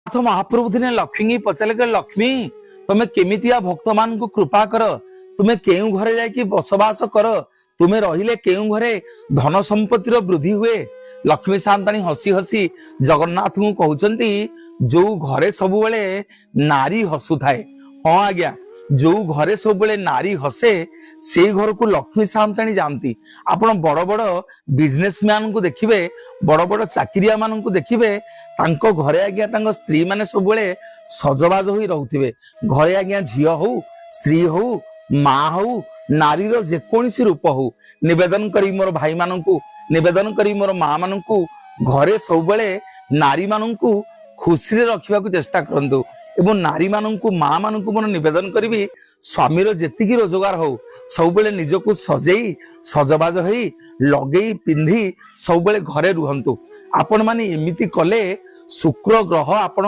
तो महाप्रभु दिने लक्ष्मी पचारे कि लक्ष्मी तुम्हें केमितिया भक्त मान को कृपा कर तुम्हें केउ घरे जाकि बसवास कर तुम्हें रहिले केउ घरे धन संपत्तिर वृद्धि हुए। लक्ष्मी सान्ताणी हसी हसी जगन्नाथ को कहउचंती जो घरे सब बेले नारी हसु थाए। हाँ आज्ञा जो घरे सब बेले नारी हसे से घर को लक्ष्मी सान्ताणी जानती। आपण बड़ बड़ बिजनेसमैन को देखिबे बड़ बड़ चाकरिया मान को देखिबे तांको घरे आज्ञा तांको स्त्री माने सब बेले सजबाज होई रहउथिबे। घरे आज्ञा झियो हो स्त्री हो माँ हो नारीर जेकोसी रूप हो निवेदन करी मोर भाई माननकु निवेदन करी मोर माँ माननकु घरे सब बेले नारी माननकु खुशी रे रखिबा को चेष्टा करंतु एवं नारी माननकु माँ माननकु मोर निवेदन करिवि स्वामीर जेतिकी रोजगार हो सब बेले निजको सजेई सजबाज होई लगेई पिंधी सब बेले घरे रुहंतु। आपण माने एमिति कले शुक्र ग्रह आपण